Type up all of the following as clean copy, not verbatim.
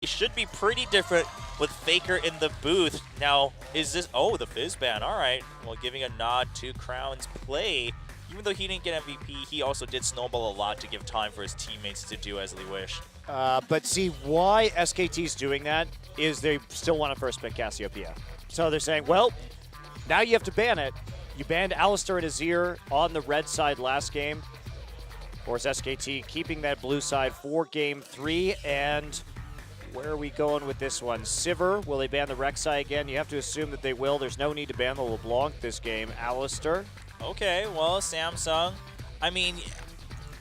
should be pretty different with Faker in the booth. Now, is this... Oh, the Fizz ban. All right. Well, giving a nod to Crown's play. Even though he didn't get MVP, he also did snowball a lot to give time for his teammates to do as they wished. But see, why SKT's doing that is they still want to first pick Cassiopeia. So they're saying, well, now you have to ban it. You banned Alistar and Azir on the red side last game. Of course, SKT keeping that blue side for game 3. And where are we going with this one? Sivir, will they ban the Rek'Sai again? You have to assume that they will. There's no need to ban the LeBlanc this game. Alistar. Okay, well, Samsung, I mean,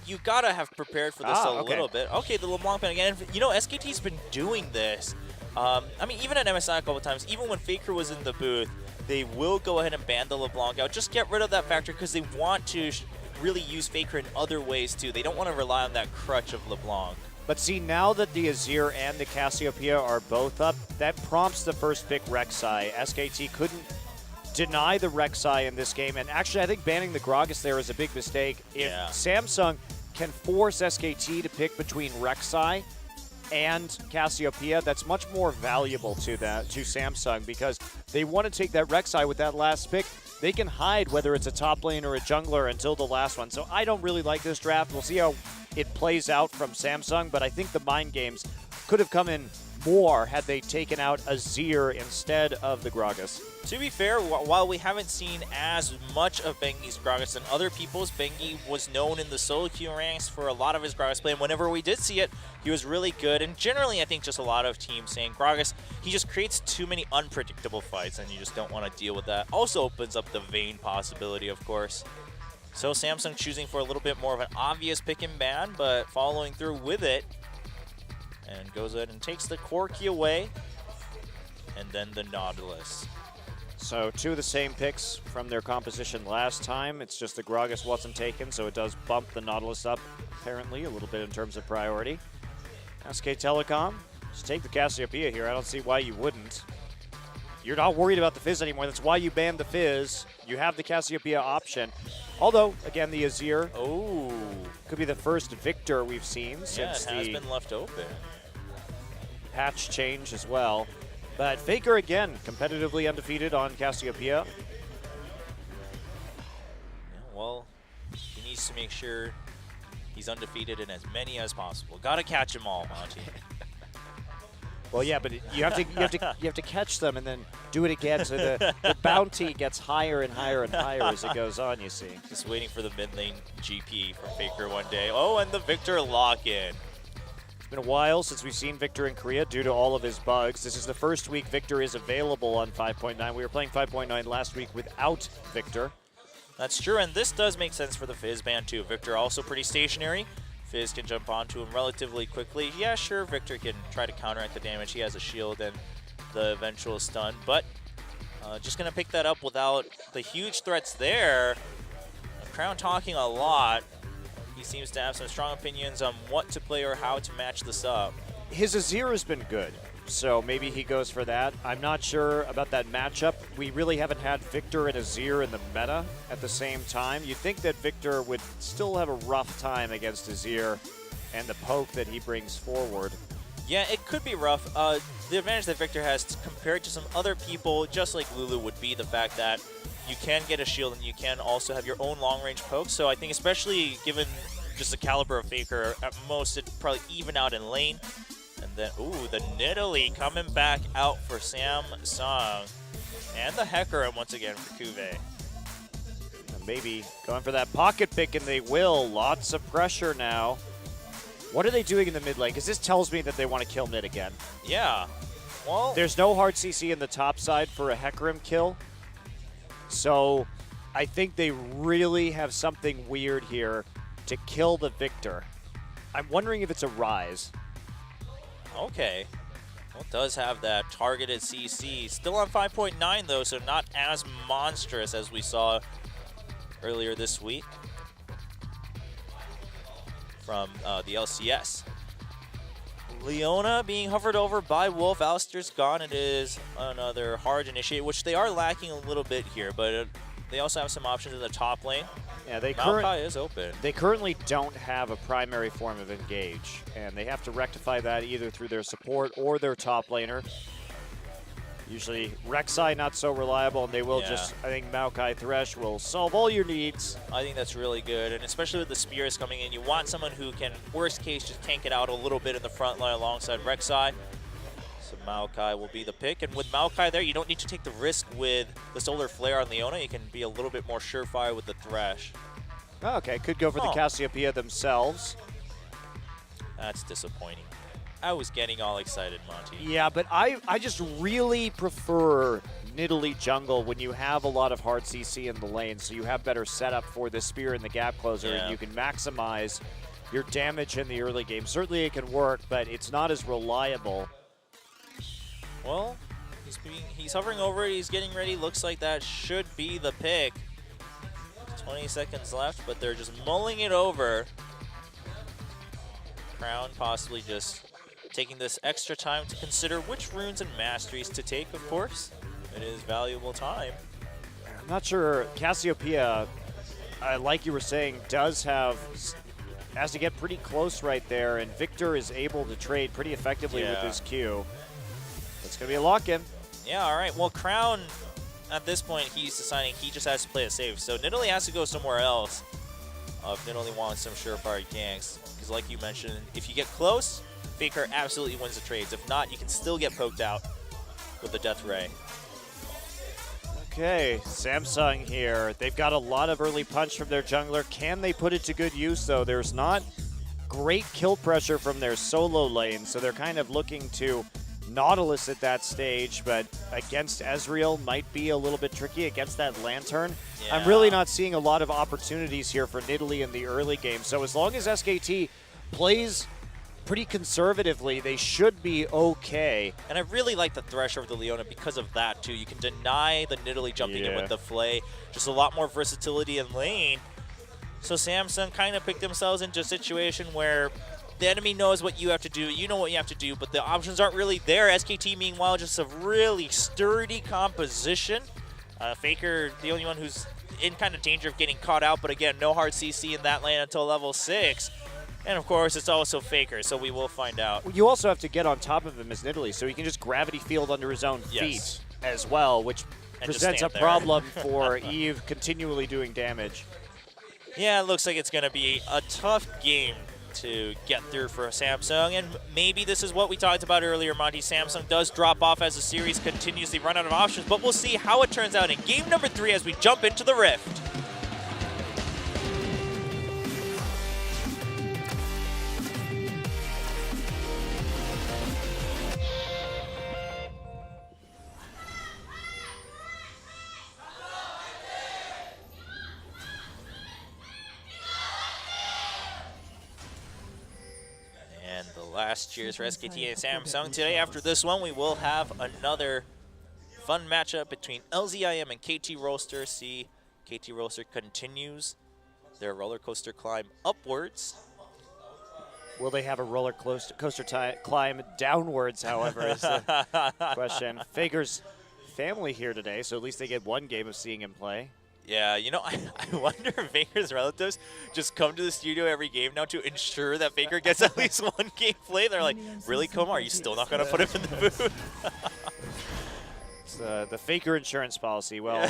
you gotta have prepared for this a little bit. Okay, the LeBlanc ban again. You know, SKT's been doing this. I mean, even at MSI a couple times, even when Faker was in the booth, they will go ahead and ban the LeBlanc out. Just get rid of that factor because they want to really use Faker in other ways too. They don't want to rely on that crutch of LeBlanc. But see, now that the Azir and the Cassiopeia are both up, that prompts the first pick Rek'Sai. SKT couldn't deny the Rek'Sai in this game, and actually I think banning the Gragas there is a big mistake. If Samsung can force SKT to pick between Rek'Sai and Cassiopeia, that's much more valuable to Samsung because they want to take that Rek'Sai with that last pick. They can hide whether it's a top lane or a jungler until the last one. So I don't really like this draft. We'll see how it plays out from Samsung, but I think the mind games could have come in more had they taken out Azir instead of the Gragas. To be fair, while we haven't seen as much of Bengi's Gragas than other people's, Bengi was known in the solo queue ranks for a lot of his Gragas play, and whenever we did see it, he was really good. And generally, I think just a lot of teams saying Gragas, he just creates too many unpredictable fights, and you just don't want to deal with that. Also opens up the Vayne possibility, of course. So Samsung choosing for a little bit more of an obvious pick and ban, but following through with it, and goes ahead and takes the Corki away, and then the Nautilus. So two of the same picks from their composition last time. It's just the Gragas wasn't taken, so it does bump the Nautilus up, apparently, a little bit in terms of priority. SK Telecom, just take the Cassiopeia here. I don't see why you wouldn't. You're not worried about the Fizz anymore. That's why you banned the Fizz. You have the Cassiopeia option. Although, again, the Azir could be the first Victor we've seen since it has been left open. Patch change as well. But Faker, again, competitively undefeated on Cassiopeia. Yeah, well, he needs to make sure he's undefeated in as many as possible. Gotta catch them all, Monty. Well, yeah, but you have to catch them and then do it again, so the bounty gets higher and higher and higher as it goes on. You see, just waiting for the mid lane GP from Faker one day. Oh, and the Victor lock-in. It's been a while since we've seen Victor in Korea due to all of his bugs. This is the first week Victor is available on 5.9. We were playing 5.9 last week without Victor. That's true, and this does make sense for the Fizz ban too. Victor also pretty stationary. Fizz can jump onto him relatively quickly. Yeah, sure, Victor can try to counteract the damage. He has a shield and the eventual stun, but just going to pick that up without the huge threats there. Crown talking a lot. He seems to have some strong opinions on what to play or how to match this up. His Azir has been good, so maybe he goes for that. I'm not sure about that matchup. We really haven't had Victor and Azir in the meta at the same time. You'd think that Victor would still have a rough time against Azir and the poke that he brings forward. Yeah, it could be rough. The advantage that Victor has compared to some other people, just like Lulu, would be the fact that you can get a shield and you can also have your own long-range poke. So I think especially given just the caliber of Faker, at most it'd probably even out in lane. And then, ooh, the Nidalee coming back out for Samsung. And the Hecarim once again for Kuve. Maybe going for that pocket pick, and they will. Lots of pressure now. What are they doing in the mid lane? Because this tells me that they want to kill mid again. Yeah. Well, there's no hard CC in the top side for a Hecarim kill. So I think they really have something weird here to kill the Victor. I'm wondering if it's a Rise. Okay. Well, it does have that targeted CC. Still on 5.9 though, so not as monstrous as we saw earlier this week from the LCS. Leona being hovered over by Wolf. Alistar's gone. It is another hard initiate, which they are lacking a little bit here, but they also have some options in the top lane. Yeah, Maokai is open. They currently don't have a primary form of engage, and they have to rectify that either through their support or their top laner. Usually Rek'Sai not so reliable, and they will just, I think Maokai Thresh will solve all your needs. I think that's really good, and especially with the spears coming in, you want someone who can, worst case, just tank it out a little bit in the front line alongside Rek'Sai. So Maokai will be the pick, and with Maokai there, you don't need to take the risk with the Solar Flare on Leona. You can be a little bit more surefire with the Thresh. Okay, could go for the Cassiopeia themselves. That's disappointing. I was getting all excited, Monty. Yeah, but I just really prefer Nidalee jungle when you have a lot of hard CC in the lane, so you have better setup for the spear and the gap closer, and you can maximize your damage in the early game. Certainly it can work, but it's not as reliable. Well, he's hovering over it, he's getting ready. Looks like that should be the pick. 20 seconds left, but they're just mulling it over. Crown possibly just taking this extra time to consider which runes and masteries to take, of course. It is valuable time. I'm not sure. Cassiopeia, like you were saying, has to get pretty close right there, and Victor is able to trade pretty effectively with his Q. It's going to be a lock-in. Yeah, all right. Well, Crown, at this point, he's deciding he just has to play it safe. So Nidalee has to go somewhere else if Nidalee wants some surefire ganks. Because like you mentioned, if you get close, Faker absolutely wins the trades. If not, you can still get poked out with the Death Ray. Okay, Samsung here. They've got a lot of early punch from their jungler. Can they put it to good use, though? There's not great kill pressure from their solo lane, so they're kind of looking to Nautilus at that stage, but against Ezreal might be a little bit tricky against that Lantern. Yeah. I'm really not seeing a lot of opportunities here for Nidalee in the early game, so as long as SKT plays pretty conservatively, they should be okay. And I really like the Thresh over the Leona because of that, too. You can deny the Nidalee jumping in with the Flay. Just a lot more versatility in lane. So Samsung kind of picked themselves into a situation where the enemy knows what you have to do, you know what you have to do, but the options aren't really there. SKT, meanwhile, just a really sturdy composition. Faker, the only one who's in kind of danger of getting caught out, but again, no hard CC in that lane until level 6. And of course, it's also Faker, so we will find out. You also have to get on top of him as Nidalee, so he can just gravity field under his own feet as well, which presents a problem for Eve continually doing damage. Yeah, it looks like it's going to be a tough game to get through for Samsung, and maybe this is what we talked about earlier, Monty. Samsung does drop off as the series continues to run out of options, but we'll see how it turns out in game number 3 as we jump into the Rift. Last cheers for SKT and Samsung today. After this one, we will have another fun matchup between LZIM and KT Rolster. See, KT Rolster continues their roller coaster climb upwards. Will they have a roller coaster climb downwards, however, is the question. Faker's family here today, so at least they get one game of seeing him play. Yeah, you know, I wonder if Faker's relatives just come to the studio every game now to ensure that Faker gets at least one game play. They're like, really, Koma, are you still not going to put him in the booth? It's the Faker insurance policy. Well,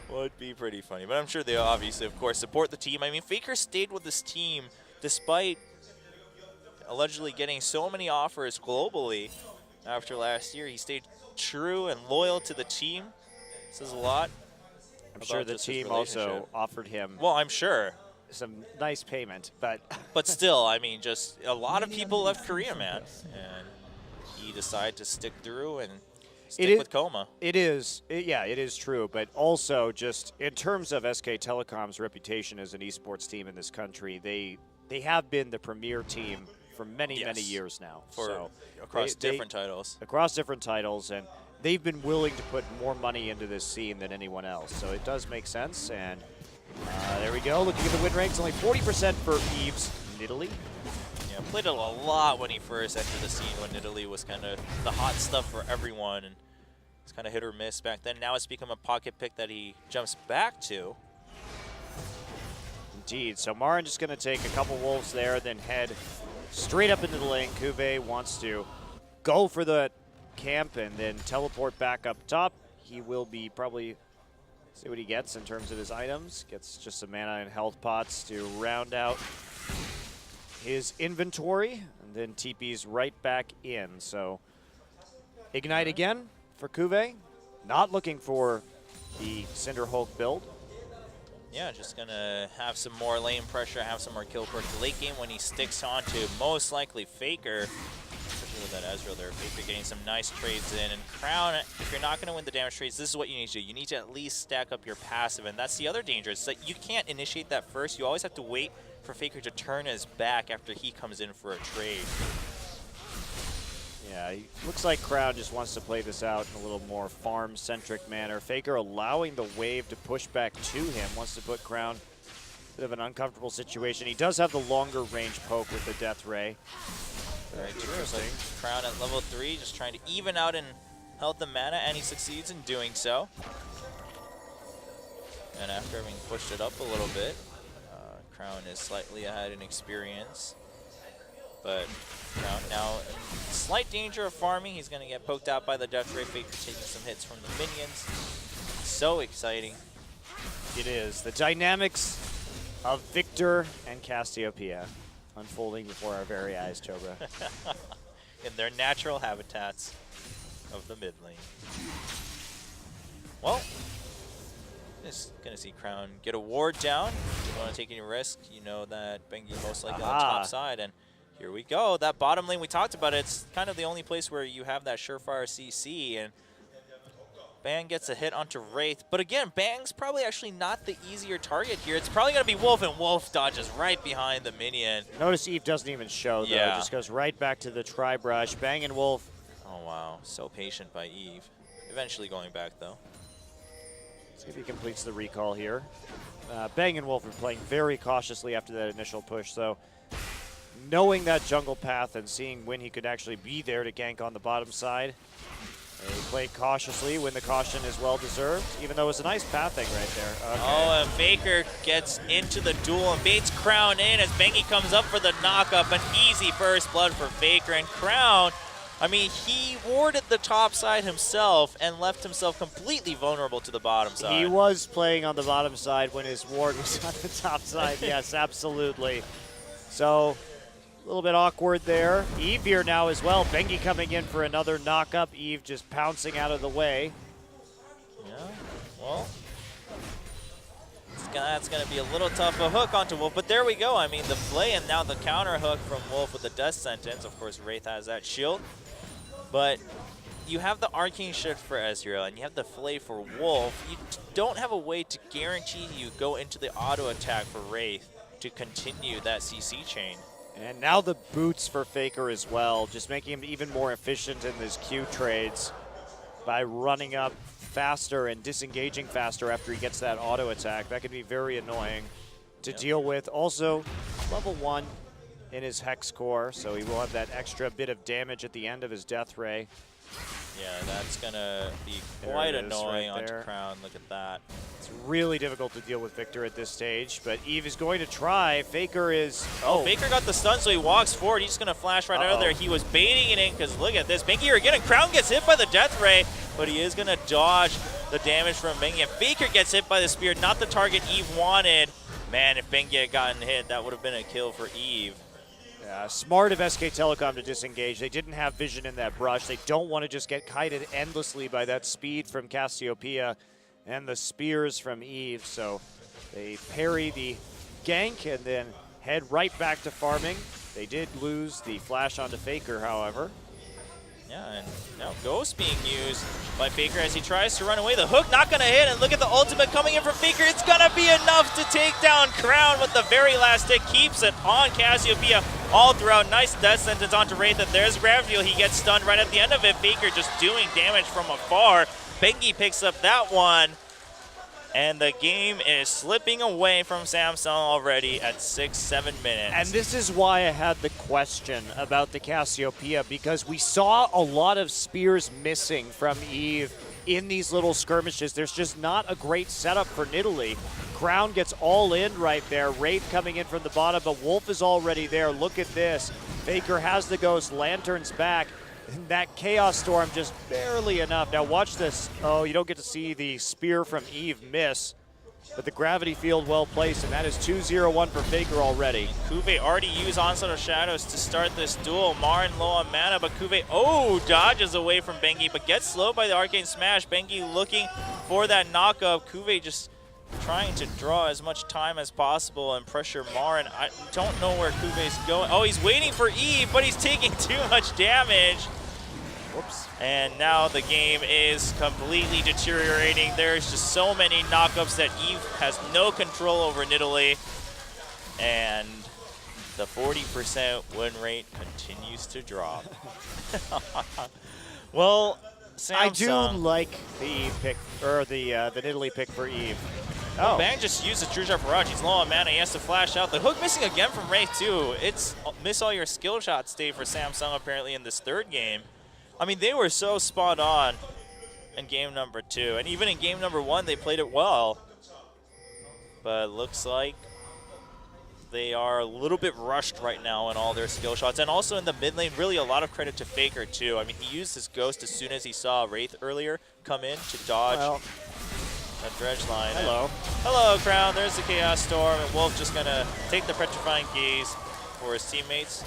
would be pretty funny. But I'm sure they obviously, of course, support the team. I mean, Faker stayed with this team despite allegedly getting so many offers globally after last year. He stayed true and loyal to the team. This is a lot. I'm sure the team also offered him. Well, I'm sure. Some nice payment, but but still, I mean, just a lot of people left Korea, man, and he decided to stick through and stick with Koma. It is true, but also just in terms of SK Telecom's reputation as an esports team in this country, they have been the premier team for many years now. Across different titles. Across different titles, and they've been willing to put more money into this scene than anyone else. So it does make sense. And there we go. Looking at the win ranks, only 40% for Eve's Nidalee. Yeah, played it a lot when he first entered the scene when Nidalee was kind of the hot stuff for everyone. And It's kind of hit or miss back then. Now it's become a pocket pick that he jumps back to. Indeed. So Marin just going to take a couple wolves there, then head straight up into the lane. Kuve wants to go for the camp and then teleport back up top. He will be probably, see what he gets in terms of his items. Gets just some mana and health pots to round out his inventory, and then TP's right back in. So Ignite again for Kuve. Not looking for the Cinder Hulk build. Yeah, just gonna have some more lane pressure, have some more kill perk late game when he sticks on to most likely Faker. Especially with that Ezreal there. Faker getting some nice trades in. And Crown, if you're not gonna win the damage trades, this is what you need to do. You need to at least stack up your passive, and that's the other danger. It's that you can't initiate that first. You always have to wait for Faker to turn his back after he comes in for a trade. Yeah, he looks like Crown just wants to play this out in a little more farm-centric manner. Faker allowing the wave to push back to him, wants to put Crown in a bit of an uncomfortable situation. He does have the longer range poke with the Death Ray. Very true. So Crown at level 3, just trying to even out and health and mana, and he succeeds in doing so. And after having pushed it up a little bit, Crown is slightly ahead in experience. But Crown now in slight danger of farming. He's going to get poked out by the Death Ray. Faker taking some hits from the minions. So exciting. It is. The dynamics of Victor and Cassiopeia unfolding before our very eyes, Chobra. In their natural habitats of the mid lane. Well, just going to see Crown get a ward down. You don't want to take any risk. You know that Bengi most likely on the top side. And here we go. That bottom lane, we talked about it. It's kind of the only place where you have that surefire CC. And Bang gets a hit onto Wraith. But again, Bang's probably actually not the easier target here. It's probably going to be Wolf, and Wolf dodges right behind the minion. Notice Eve doesn't even show, though. Yeah. It just goes right back to the Tri-Brush. Bang and Wolf. Oh, wow. So patient by Eve. Eventually going back, though. See if he completes the recall here. Bang and Wolf are playing very cautiously after that initial push, so knowing that jungle path and seeing when he could actually be there to gank on the bottom side, they played cautiously when the caution is well-deserved, even though it's a nice pathing right there. Okay. Oh, and Faker gets into the duel and baits Crown in as Bengi comes up for the knockup. An easy first blood for Faker, and Crown, I mean, he warded the top side himself and left himself completely vulnerable to the bottom side. He was playing on the bottom side when his ward was on the top side. Yes, absolutely. So a little bit awkward there. Eve here now as well. Bengi coming in for another knockup. Eve just pouncing out of the way. Yeah, well, that's going to be a little tough a hook onto Wolf, but there we go. I mean, the play and now the counter hook from Wolf with the death sentence. Of course, Wraith has that shield. But you have the arcane shift for Ezreal, and you have the flay for Wolf. You don't have a way to guarantee you go into the auto attack for Wraith to continue that CC chain. And now the boots for Faker as well, just making him even more efficient in his Q trades by running up faster and disengaging faster after he gets that auto attack. That can be very annoying to deal with. Also, level 1 in his Hex Core, so he will have that extra bit of damage at the end of his Death Ray. Yeah, that's going to be quite annoying onto Crown. Look at that. It's really difficult to deal with Victor at this stage, but Eve is going to try. Faker is... Oh, Faker got the stun, so he walks forward. He's just going to flash right out of there. He was baiting it in, because look at this. Bengi again, and Crown gets hit by the Death Ray, but he is going to dodge the damage from Bengi. And Faker gets hit by the spear, not the target Eve wanted. Man, if Bengi had gotten hit, that would have been a kill for Eve. Smart of SK Telecom to disengage. They didn't have vision in that brush. They don't want to just get kited endlessly by that speed from Cassiopeia and the spears from Eve. So they parry the gank and then head right back to farming. They did lose the flash onto Faker, however. Yeah, and now Ghost being used by Faker as he tries to run away. The hook not going to hit, and look at the ultimate coming in from Faker. It's going to be enough to take down Crown with the very last hit. Keeps it on Cassiopeia all throughout. Nice death sentence onto Wraith, and there's Gravfield. He gets stunned right at the end of it. Faker just doing damage from afar. Bengi picks up that one. And the game is slipping away from Samsung already at 6-7 minutes. And this is why I had the question about the Cassiopeia, because we saw a lot of spears missing from Eve in these little skirmishes. There's just not a great setup for Nidalee. Crown gets all in right there. Wraith coming in from the bottom, but Wolf is already there. Look at this. Faker has the Ghost. Lantern's back. And that Chaos Storm just barely enough. Now watch this. Oh, you don't get to see the spear from Eve miss. But the gravity field well placed, and that is 2-0-1 for Faker already. Kuve already used Onslaught of Shadows to start this duel. Marin low on mana, but Kuve, dodges away from Bengi, but gets slowed by the Arcane Smash. Bengi looking for that knockup. Kuve just trying to draw as much time as possible and pressure Marin. I don't know where Kuve's going. Oh, he's waiting for Eve, but he's taking too much damage. Whoops. And now the game is completely deteriorating. There's just so many knockups that Eve has no control over Nidalee. And the 40% win rate continues to drop. Well, Samsung. I do like the Eve pick, or the Nidalee pick for Eve. Oh. Bang just used the True Shot Barrage. He's low on mana. He has to flash out. The hook missing again from Wraith, too. It's miss all your skill shots day for Samsung, apparently, in this third game. I mean, they were so spot on in game number 2. And even in game number 1, they played it well. But it looks like they are a little bit rushed right now in all their skill shots. And also in the mid lane, really a lot of credit to Faker, too. I mean, he used his Ghost as soon as he saw Wraith earlier come in to dodge that dredge line. Hello. Hello, Crown. There's the Chaos Storm. And Wolf just going to take the Petrifying Gaze for his teammates.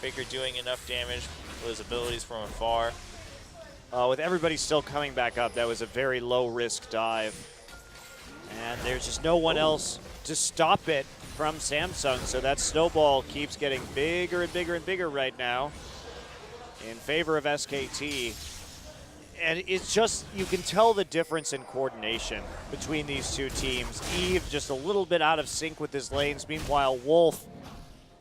Faker doing enough damage with his abilities from afar. With everybody still coming back up, that was a very low-risk dive. And there's just no one else to stop it from Samsung, so that snowball keeps getting bigger and bigger and bigger right now in favor of SKT. And it's just, you can tell the difference in coordination between these two teams. Eve just a little bit out of sync with his lanes. Meanwhile, Wolf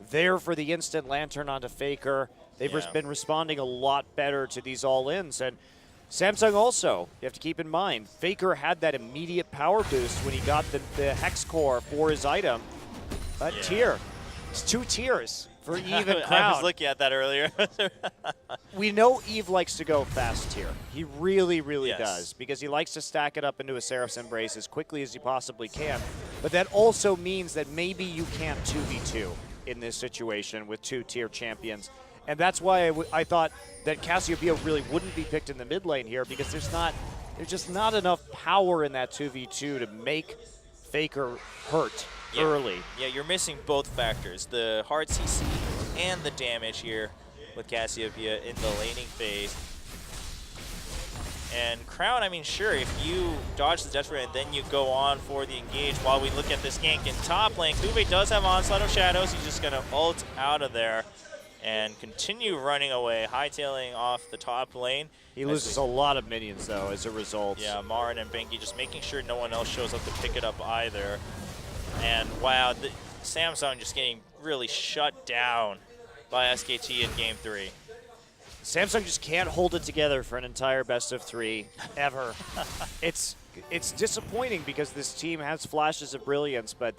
there for the instant Lantern onto Faker. They've been responding a lot better to these all-ins. And Samsung also, you have to keep in mind, Faker had that immediate power boost when he got the Hex Core for his item. But tier, it's 2 tiers for Eve and Crown. I was looking at that earlier. We know Eve likes to go fast tier. He really, really does, because he likes to stack it up into a Seraph's Embrace as quickly as he possibly can. But that also means that maybe you can't 2v2 in this situation with 2-tier champions. And that's why I thought that Cassiopeia really wouldn't be picked in the mid lane here, because there's just not enough power in that 2v2 to make Faker hurt early. Yeah, you're missing both factors, the hard CC and the damage here with Cassiopeia in the laning phase. And Crown, I mean, sure, if you dodge the Death Ray and then you go on for the engage while we look at this gank in top lane, Kuve does have Onslaught of Shadows. He's just going to ult out of there and continue running away, hightailing off the top lane. He loses a lot of minions, though, as a result. Yeah, Marin and Bengi just making sure no one else shows up to pick it up either. And wow, Samsung just getting really shut down by SKT in Game 3. Samsung just can't hold it together for an entire best-of-3, ever. It's disappointing because this team has flashes of brilliance, but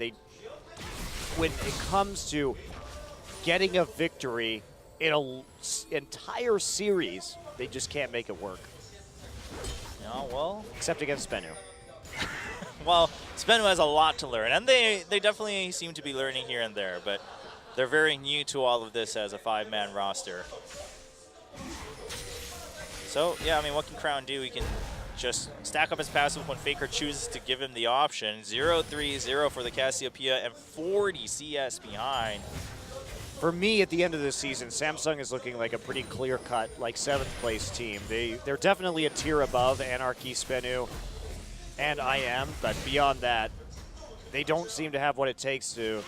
when it comes to getting a victory in an entire series, they just can't make it work. Oh, well. Except against Spenu. Well, Spenu has a lot to learn, and they definitely seem to be learning here and there, but they're very new to all of this as a 5-man roster. So, yeah, I mean, what can Crown do? He can just stack up his passive when Faker chooses to give him the option. 0-3-0 for the Cassiopeia and 40 CS behind. For me, at the end of the season, Samsung is looking like a pretty clear-cut, like, 7th place team. They're definitely a tier above Anarchy, Spenu, and IM, but beyond that, they don't seem to have what it takes to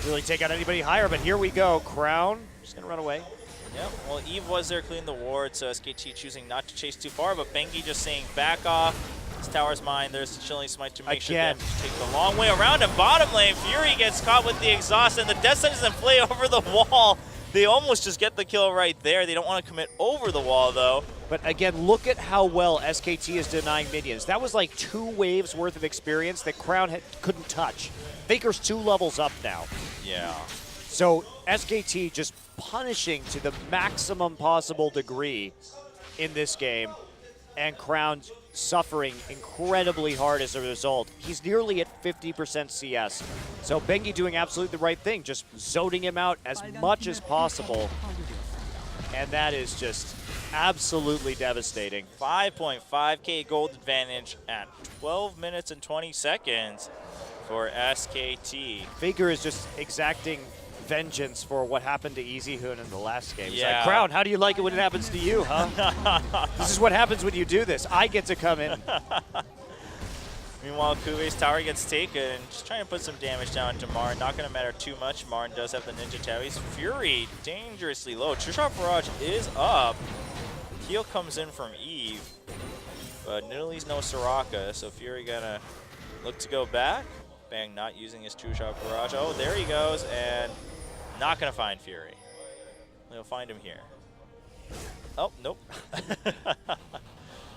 really take out anybody higher. But here we go. Crown just going to run away. Yep, well, Eve was there cleaning the ward, so SKT choosing not to chase too far, but Bengi just saying back off. This tower's mine. There's the Chilling Smite to make sure they take the long way around. And bottom lane, Fury gets caught with the exhaust, and the Death Sentence and play over the wall. They almost just get the kill right there. They don't want to commit over the wall, though. But again, look at how well SKT is denying minions. That was like 2 waves worth of experience that Crown couldn't touch. Faker's 2 levels up now. Yeah. So SKT just punishing to the maximum possible degree in this game, and Crown suffering incredibly hard as a result. He's nearly at 50% CS. So Bengi doing absolutely the right thing, just zoning him out as much as possible. And that is just absolutely devastating. 5.5k gold advantage at 12 minutes and 20 seconds for SKT. Faker is just exacting vengeance for what happened to EasyHoon in the last game. He's Yeah. like, Crown, how do you like it when it happens to you, huh? This is what happens when you do this. I get to come in. Meanwhile, Kuve's tower gets taken. Just trying to put some damage down to Marn. Not going to matter too much. Marn does have the Ninja Tavis. Fury dangerously low. True Shot Barrage is up. Heal comes in from Eve. But Nidalee's no Soraka, so Fury going to look to go back. Bang not using his True Shot Barrage. Oh, there he goes, and not going to find Fury. He'll find him here. Oh, nope.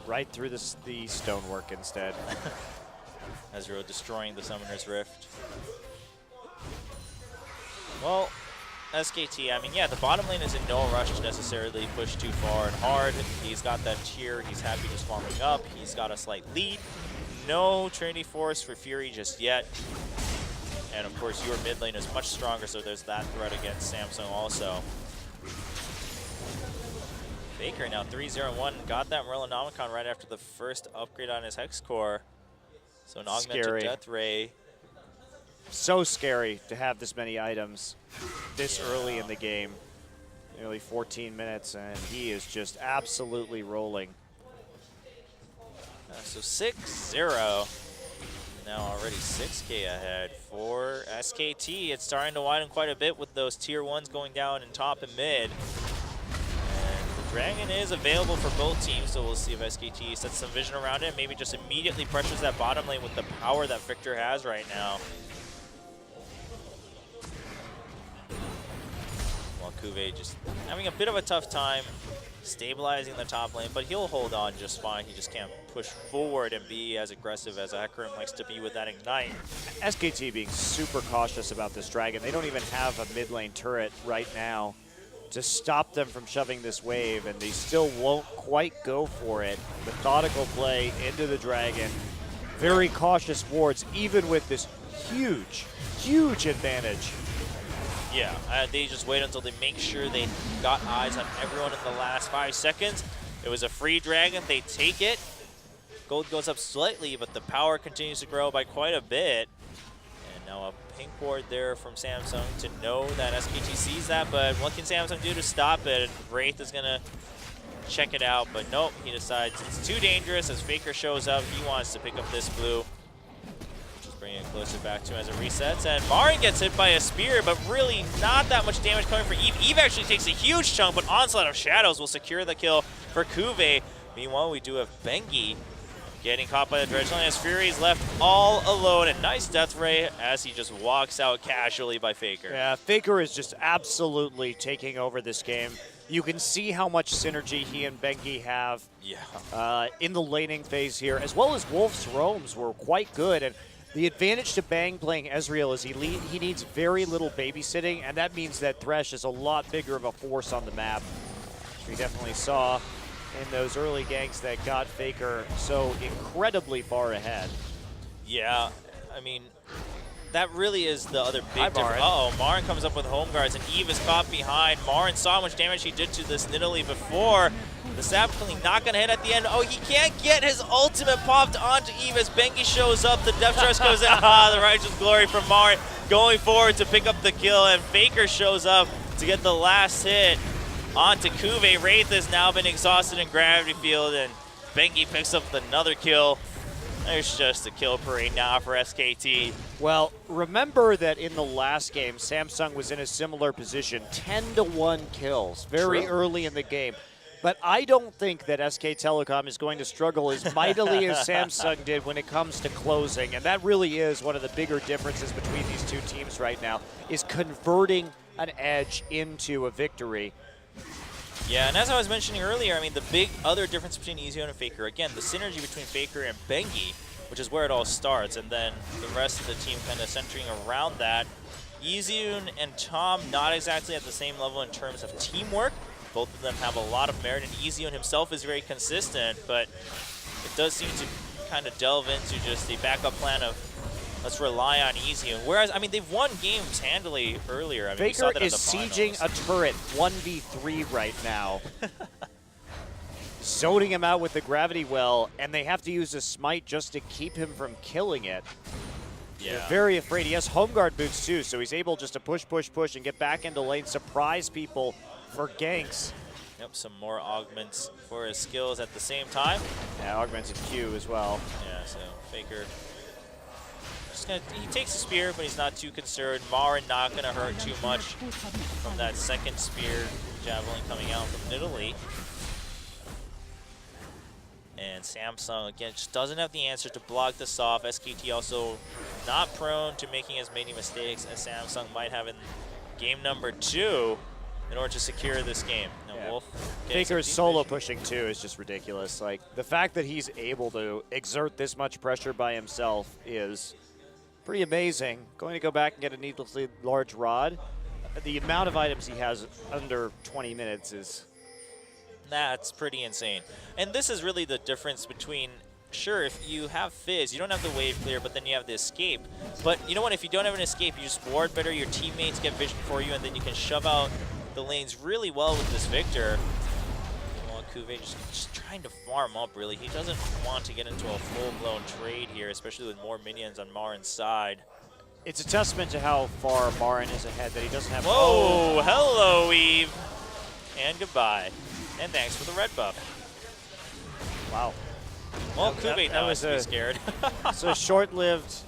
Right through the stonework instead. Ezreal destroying the Summoner's Rift. Well, SKT, I mean, yeah, the bottom lane is in no rush to necessarily push too far and hard. He's got that tier. He's happy just farming up. He's got a slight lead. No Trinity Force for Fury just yet. And, of course, your mid lane is much stronger, so there's that threat against Samsung also. Faker now 3-0-1. Got that Morellonomicon right after the first upgrade on his Hex Core. So an augmented Scary. Death Ray. So scary to have this many items this early in the game. Nearly 14 minutes, and he is just absolutely rolling. So 6-0. Now already 6k ahead for SKT. It's starting to widen quite a bit with those tier 1s going down in top and mid. And the Dragon is available for both teams, so we'll see if SKT sets some vision around it. Maybe just immediately pressures that bottom lane with the power that Victor has right now. While Kuve just having a bit of a tough time stabilizing the top lane, but he'll hold on just fine. He just can't push forward and be as aggressive as Akron likes to be with that Ignite. SKT being super cautious about this Dragon. They don't even have a mid lane turret right now to stop them from shoving this wave, and they still won't quite go for it. Methodical play into the Dragon. Very cautious wards, even with this huge, huge advantage. Yeah, they just wait until they make sure they got eyes on everyone in the last 5 seconds. It was a free Dragon. They take it. Gold goes up slightly, but the power continues to grow by quite a bit. And now a pink ward there from Samsung to know that SKT sees that, but what can Samsung do to stop it? Wraith is going to check it out, but nope, he decides it's too dangerous. As Faker shows up, he wants to pick up this blue. Bringing it closer back to him as it resets, and Marin gets hit by a spear, but really not that much damage coming for Eve. Eve actually takes a huge chunk, but Onslaught of Shadows will secure the kill for Kuve. Meanwhile, we do have Bengi getting caught by the Dredge Line as Fury's left all alone. A nice Death Ray as he just walks out casually by Faker. Yeah, Faker is just absolutely taking over this game. You can see how much synergy he and Bengi have in the laning phase here, as well as Wolf's roams were quite good. And the advantage to Bang playing Ezreal is he needs very little babysitting, and that means that Thresh is a lot bigger of a force on the map, which we definitely saw in those early ganks that got Faker so incredibly far ahead. Yeah, I mean, that really is the other big difference. Marin. Uh-oh, Marin comes up with home guards, and Eve is caught behind. Marin saw how much damage he did to this Nidalee before. The sapling not going to hit at the end. Oh, he can't get his ultimate popped onto Eve as Bengi shows up. The Death Dress goes in. The Righteous Glory from Marin going forward to pick up the kill, and Faker shows up to get the last hit onto Kuve. Wraith has now been exhausted in Gravity Field, and Bengi picks up another kill. There's just a kill parade now for SKT. Well, remember that in the last game, Samsung was in a similar position, 10-1 kills very early in the game. But I don't think that SK Telecom is going to struggle as mightily as Samsung did when it comes to closing. And that really is one of the bigger differences between these two teams right now, is converting an edge into a victory. Yeah, and as I was mentioning earlier, I mean, the big other difference between ozone and Faker, again, the synergy between Faker and Bengi, which is where it all starts, and then the rest of the team kind of centering around that. ozone and Tom not exactly at the same level in terms of teamwork. Both of them have a lot of merit, and ozone himself is very consistent, but it does seem to kind of delve into just the backup plan of let's rely on ozone. Whereas, I mean, they've won games handily earlier. I mean, we saw Faker that in is the sieging finals. a turret 1v3 right now. Zoning him out with the gravity well, and they have to use a smite just to keep him from killing it. Yeah. They're very afraid. He has home guard boots too, so he's able just to push, and get back into lane, surprise people for ganks. Yep, some more augments for his skills at the same time. Yeah, augmented Q as well. Yeah, so Faker just he takes the spear, but he's not too concerned. Marin not gonna hurt too much from that second spear javelin coming out from Italy. And Samsung, again, just doesn't have the answer to block this off. SKT also not prone to making as many mistakes as Samsung might have in game number 2 in order to secure this game. Now, Yeah. Wolf Faker's solo pushing too is just ridiculous. Like, the fact that he's able to exert this much pressure by himself is pretty amazing. Going to go back and get a needlessly large rod. The amount of items he has under 20 minutes is... That's pretty insane. And this is really the difference between, sure, if you have Fizz, you don't have the wave clear, but then you have the escape. But you know what, if you don't have an escape, you just ward better, your teammates get vision for you, and then you can shove out the lanes really well with this Victor. Well, Kuve just trying to farm up, really. He doesn't want to get into a full-blown trade here, especially with more minions on Marin's side. It's a testament to how far Marin is ahead that he doesn't have... Whoa, hello, Eve. And goodbye. And thanks for the red buff. Wow. Well, That Kuve now has was to be scared. So short-lived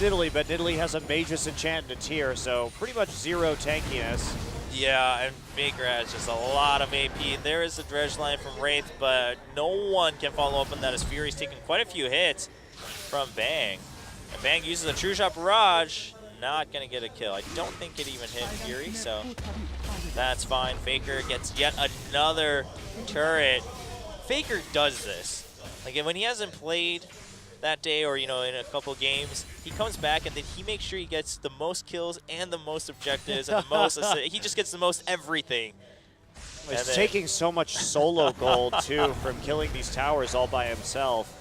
Italy, but Italy has a Magus enchantment here, so pretty much zero tankiness. Yeah, and Faker has just a lot of AP. There is a dredge line from Wraith, but no one can follow up on that as Fury's taking quite a few hits from Bang. And Bang uses a True Shot Barrage, not going to get a kill. I don't think it even hit Fury, so that's fine. Faker gets yet another turret. Faker does this. Like, when he hasn't played that day or, you know, in a couple games, he comes back and then he makes sure he gets the most kills and the most objectives and the most assists. He just gets the most everything. He's taking so much solo gold, too, from killing these towers all by himself.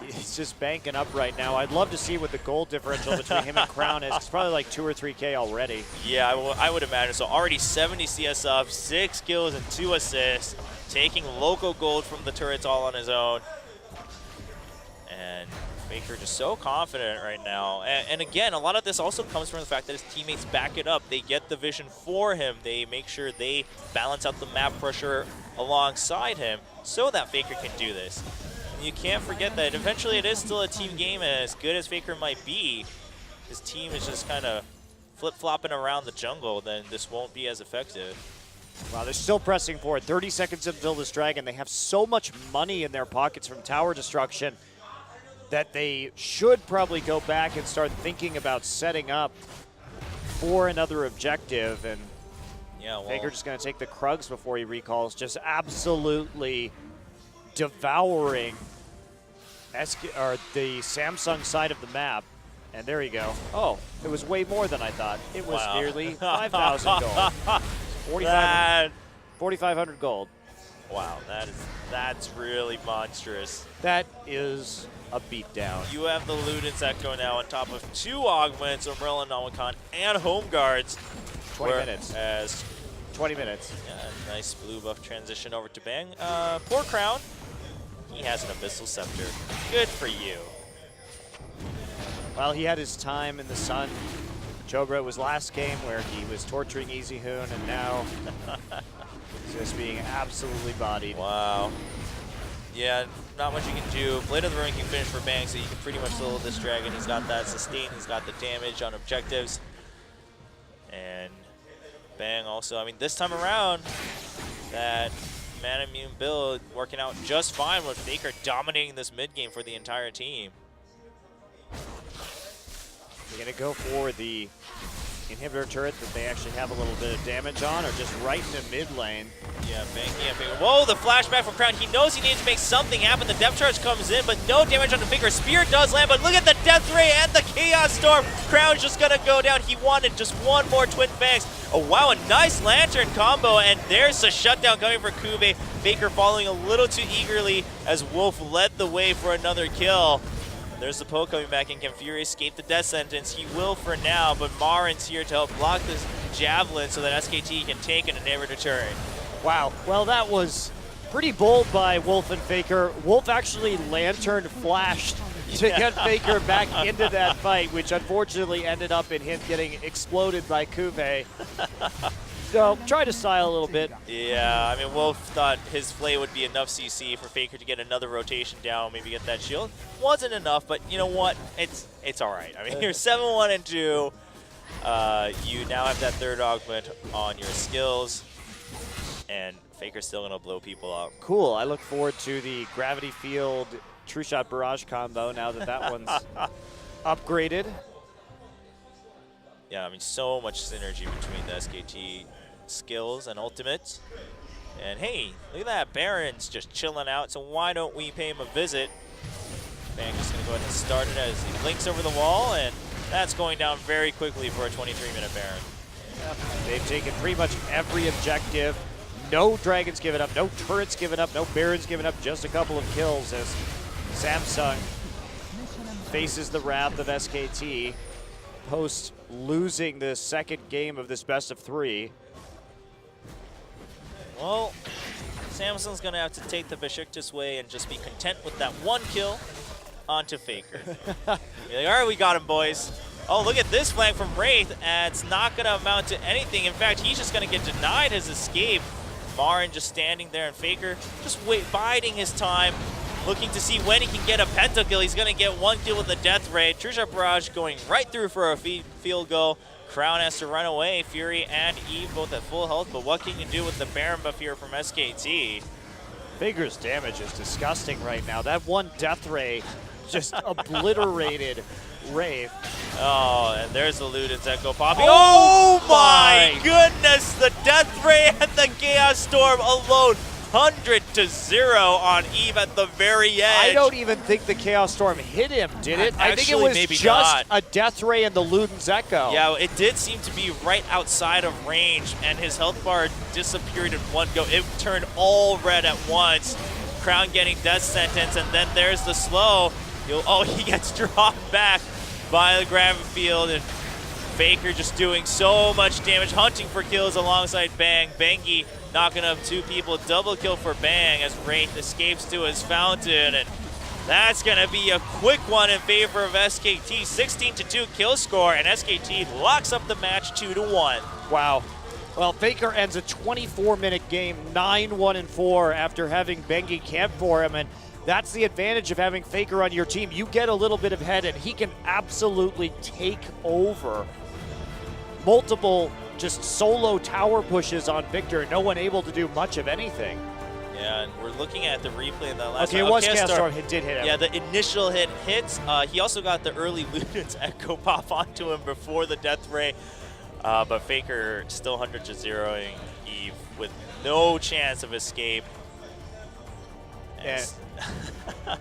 He's just banking up right now. I'd love to see what the gold differential between him and Crown is. It's probably like 2 or 3K already. Yeah, I would imagine. So already 70 CS up, 6 kills and 2 assists, taking local gold from the turrets all on his own. And Faker just so confident right now. And again, a lot of this also comes from the fact that his teammates back it up. They get the vision for him. They make sure they balance out the map pressure alongside him so that Faker can do this. You can't forget that eventually it is still a team game, and as good as Faker might be, his team is just kind of flip-flopping around the jungle, then this won't be as effective. Wow, they're still pressing forward. 30 seconds until this dragon. They have so much money in their pockets from tower destruction that they should probably go back and start thinking about setting up for another objective. And yeah, well, Faker just going to take the Krugs before he recalls, just absolutely devouring the Samsung side of the map. And there you go. Oh, it was way more than I thought. It was nearly 5,000 gold. 4,500 gold. Wow, that's really monstrous. That is a beatdown. You have the Ludens Echo now on top of 2 augments, Umbrella, Nomicon, and Home Guards. 20 minutes. As 20 minutes. yeah, nice blue buff transition over to Bang. Poor Crown. He has an Abyssal Scepter. Good for you. Well, he had his time in the sun. Chobra was last game where he was torturing EasyHoon, and now he's just being absolutely bodied. Wow. Yeah, not much you can do. Blade of the Ruin can finish for Bang, so you can pretty much solo this dragon. He's got that sustain, he's got the damage on objectives. And Bang also, I mean, this time around, that Mana Immune build working out just fine with Faker dominating this mid game for the entire team. They're going to go for the inhibitor turret that they actually have a little bit of damage on, or just right in the mid lane. Yeah, banking and Faker. Whoa, the flashback from Crown. He knows he needs to make something happen. The depth charge comes in, but no damage on the Faker. Spear does land, but look at the Death Ray and the Chaos Storm. Crown's just gonna go down. He wanted just one more Twin Fangs. Oh, wow, a nice Lantern combo, and there's the shutdown coming for Kube. Faker following a little too eagerly as Wolf led the way for another kill. There's the poke coming back in. Can Fury escape the death sentence? He will for now, but Marin's here to help block this javelin so that SKT can take an inhibitor turret. Wow. Well, that was pretty bold by Wolf and Faker. Wolf actually Lantern flashed to get Faker back into that fight, which unfortunately ended up in him getting exploded by Kube. So, try to style a little bit. Yeah, I mean, Wolf thought his Flay would be enough CC for Faker to get another rotation down, maybe get that shield. Wasn't enough, but you know what? It's all right. I mean, you're 7-1 and 2. You now have that third augment on your skills, and Faker's still going to blow people up. Cool. I look forward to the Gravity Field True Shot Barrage combo now that that one's upgraded. Yeah, I mean, so much synergy between the SKT skills and ultimates. And hey, look at that. Baron's just chilling out, so why don't we pay him a visit? Bang just going to go ahead and start it as he links over the wall, and that's going down very quickly for a 23-minute Baron. Yep. They've taken pretty much every objective. No Dragons given up, no turrets given up, no Barons given up, just a couple of kills as Samsung faces the wrath of SKT post losing the second game of this best of 3. Well, Samsung's going to have to take the Besiktas way and just be content with that one kill onto Faker. You're like, all right, we got him, boys. Oh, look at this flank from Wraith, and it's not going to amount to anything. In fact, he's just going to get denied his escape. Marin just standing there, and Faker just biding his time, looking to see when he can get a pentakill. He's going to get one kill with the Death Ray. True Shot Barrage going right through for a field goal. Crown has to run away. Fury and Eve both at full health, but what can you do with the Baron buff here from SKT? Faker's damage is disgusting right now. That one Death Ray just obliterated Wraith. Oh, and there's the Luden's Echo popping. Oh my goodness! The Death Ray and the Chaos Storm alone. 100-0 on Eve at the very edge. I don't even think the Chaos Storm hit him, did it? I think it was just a Death Ray and the Luden's Echo. Yeah, it did seem to be right outside of range, and his health bar disappeared in one go. It turned all red at once. Crown getting death sentence, and then there's the slow. Oh, he gets dropped back by the gravity field, and Faker just doing so much damage, hunting for kills alongside Bang. Bangy knocking up 2 people, double kill for Bang as Wraith escapes to his fountain, and that's going to be a quick one in favor of SKT. 16-2 kill score, and SKT locks up the match 2-1. Wow. Well, Faker ends a 24-minute game, 9-1-4 after having Bengi camp for him, and that's the advantage of having Faker on your team. You get a little bit of head, and he can absolutely take over. Multiple just solo tower pushes on Victor, no one able to do much of anything. Yeah, and we're looking at the replay of that last Okay, it was Chaos Storm. It did hit him. Yeah, the initial hit hits. He also got the early Luden's Echo pop onto him before the Death Ray. But Faker still 100-0ing Eve with no chance of escape. And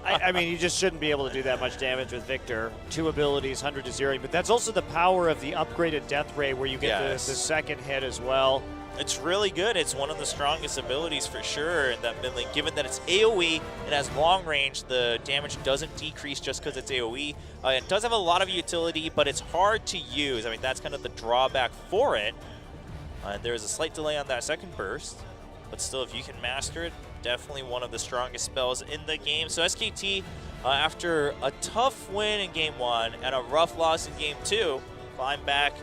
I mean, you just shouldn't be able to do that much damage with Victor. 2 abilities, 100-0ing, but that's also the power of the upgraded Death Ray where you get the second hit as well. It's really good. It's one of the strongest abilities for sure in that mid lane. Given that it's AoE and has long range, the damage doesn't decrease just because it's AoE. It does have a lot of utility, but it's hard to use. I mean, that's kind of the drawback for it. There's a slight delay on that second burst, but still, if you can master it, definitely one of the strongest spells in the game. So SKT, after a tough win in Game 1 and a rough loss in Game 2, climb back,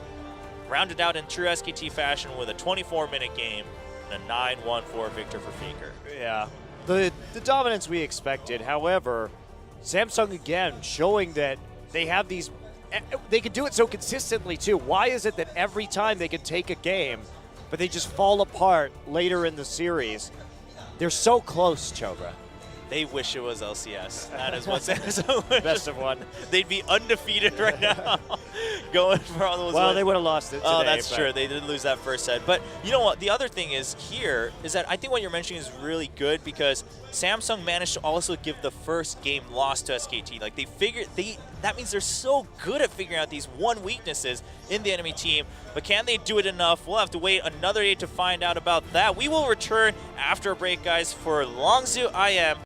rounded out in true SKT fashion with a 24-minute game and a 9-1-4 victor for Faker. Yeah, the dominance we expected. However, Samsung again showing that they have these, they can do it so consistently too. Why is it that every time they can take a game, but they just fall apart later in the series? They're so close, Chobra. They wish it was LCS. That is what Samsung wishes. Best of one. They'd be undefeated right now, going for all those Well, wins. they would have lost it today. Oh, that's true. They did lose that first set. But you know what? The other thing is that I think what you're mentioning is really good because Samsung managed to also give the first game loss to SKT. Like that means they're so good at figuring out these one weaknesses in the enemy team. But can they do it enough? We'll have to wait another day to find out about that. We will return after a break, guys, for Longzhu IM.